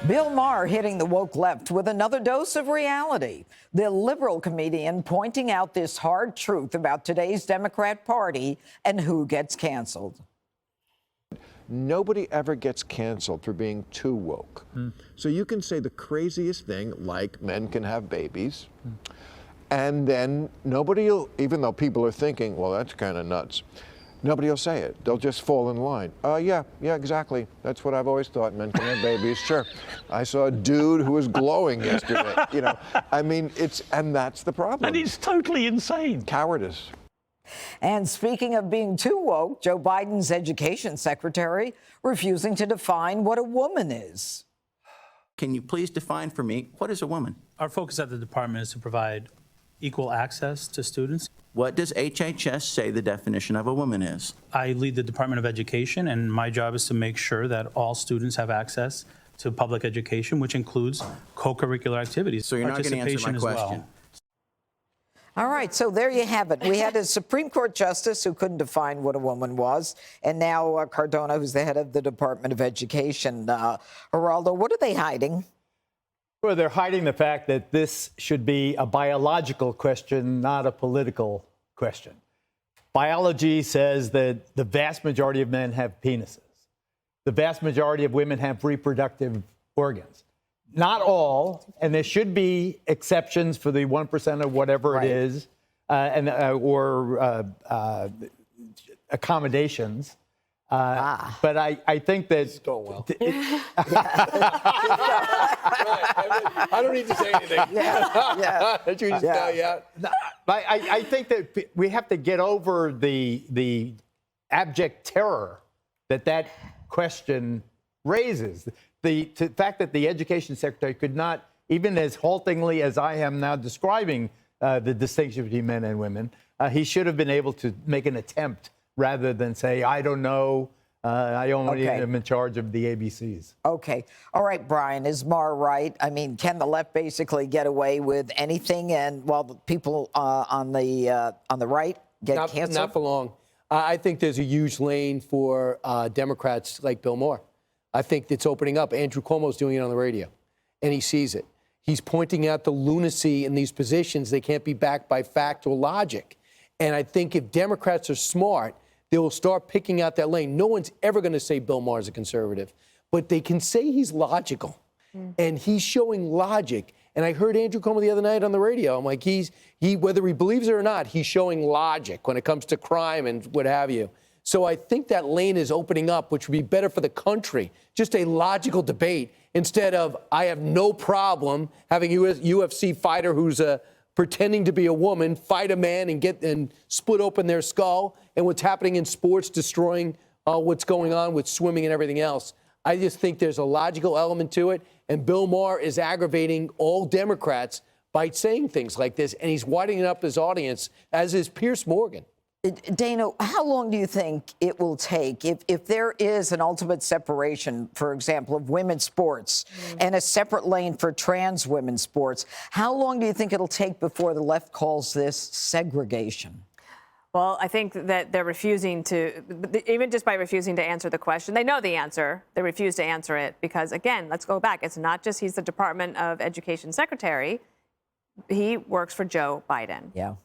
Bill Maher hitting the woke left with another dose of reality. The liberal comedian pointing out this hard truth about today's Democrat Party and who gets canceled. Nobody ever gets canceled for being too woke. So you can say the craziest thing, like men can have babies, and then nobody will, even though people are thinking, well, that's kind of nuts, nobody will say it. They'll just fall in line. Yeah, exactly. That's what I've always thought. Men can have babies. Sure. I saw a dude who was glowing yesterday. I mean, and that's the problem. And it's totally insane. Cowardice. And speaking of being too woke, Joe Biden's education secretary refusing to define what a woman is. Can you please define for me, what is a woman? Our focus at the department is to provide equal access to students. What does HHS say the definition of a woman is? I lead the Department of Education, and my job is to make sure that all students have access to public education, which includes co-curricular activities. So you're not going to answer my question. All right, so there you have it. We had a Supreme Court justice who couldn't define what a woman was, and now Cardona, who's the head of the Department of Education. Geraldo, what are they hiding? Well, they're hiding the fact that this should be a biological question, not a political question. Biology says that the vast majority of men have penises. The vast majority of women have reproductive organs. Not all, and there should be exceptions for the 1% of whatever it is, or accommodations. But I think that it's going well. I don't need to say anything. I think that we have to get over the abject terror that question raises. The fact that the education secretary could not, even as haltingly as I am now describing the distinction between men and women, he should have been able to make an attempt rather than say, I don't know, I only am in charge of the ABCs. Okay. All right, Brian, is Maher right? I mean, can the left basically get away with anything, and while the people on the right get canceled? Not for long. I think there's a huge lane for Democrats like Bill Maher. I think it's opening up. Andrew Cuomo's doing it on the radio, and he sees it. He's pointing out the lunacy in these positions. They can't be backed by fact or logic. And I think if Democrats are smart, they will start picking out that lane. No one's ever going to say Bill Maher's a conservative, but they can say he's logical, and he's showing logic. And I heard Andrew Cuomo the other night on the radio. I'm like, he whether he believes it or not, he's showing logic when it comes to crime and what have you. So I think that lane is opening up, which would be better for the country. Just a logical debate instead of, I have no problem having a UFC fighter who's pretending to be a woman fight a man and split open their skull, and what's happening in sports destroying what's going on with swimming and everything else. I just think there's a logical element to it, and Bill Maher is aggravating all Democrats by saying things like this, and he's widening up his audience, as is Pierce Morgan. Dana, how long do you think it will take if there is an ultimate separation, for example, of women's sports and a separate lane for trans women's sports? How long do you think it'll take before the left calls this segregation? Well, I think that they're refusing to, even just by refusing to answer the question, they know the answer. They refuse to answer it because, again, let's go back. It's not just he's the Department of Education secretary. He works for Joe Biden. Yeah.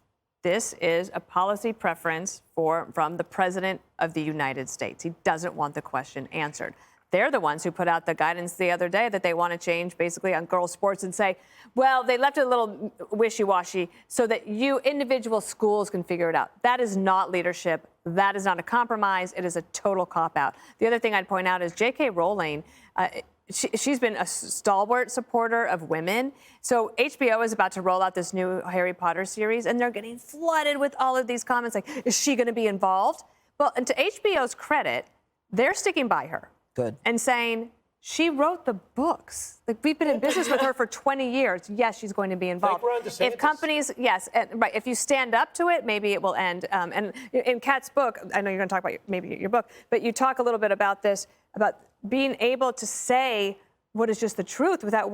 This is a policy preference from the President of the United States. He doesn't want the question answered. They're the ones who put out the guidance the other day that they want to change basically on girls' sports and say, well, they left it a little wishy-washy so that individual schools can figure it out. That is not leadership. That is not a compromise. It is a total cop-out. The other thing I'd point out is J.K. Rowling, she's been a stalwart supporter of women. So HBO is about to roll out this new Harry Potter series, and they're getting flooded with all of these comments like, is she going to be involved? Well, and to HBO's credit, they're sticking by her. Good. And saying, she wrote the books. Like, we've been in business with her for 20 years. Yes, she's going to be involved. If companies, yes, right, if you stand up to it, maybe it will end. And in Kat's book, I know you're going to talk about maybe your book, but you talk a little bit about this, about being able to say what is just the truth without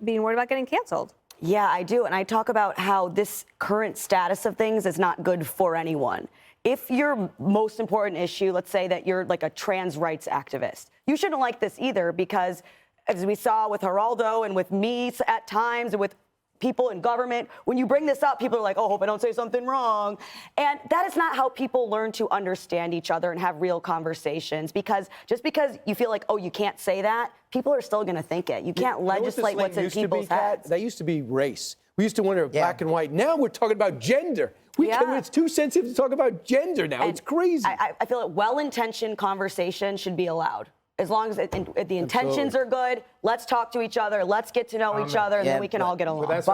being worried about getting canceled. Yeah, I do. And I talk about how this current status of things is not good for anyone. If your most important issue, let's say that you're like a trans rights activist, you shouldn't like this either, because as we saw with Geraldo and with me at times and with people in government, when you bring this up, people are like, oh, hope I don't say something wrong. And that is not how people learn to understand each other and have real conversations, because just because you feel like, oh, you can't say that, people are still going to think it. You can't legislate what's in people's heads. That used to be race. We used to wonder black and white. Now we're talking about gender. It's too sensitive to talk about gender now. It's crazy. I feel that well-intentioned conversation should be allowed. As long as the intentions are good, let's talk to each other, let's get to know each other, and then we can all get along. But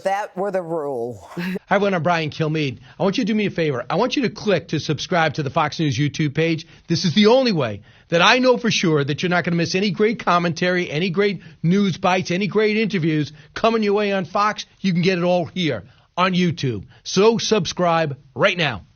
that were the rule. Hi, everyone. I'm Brian Kilmeade. I want you to do me a favor. I want you to click to subscribe to the Fox News YouTube page. This is the only way that I know for sure that you're not going to miss any great commentary, any great news bites, any great interviews coming your way on Fox. You can get it all here on YouTube. So subscribe right now.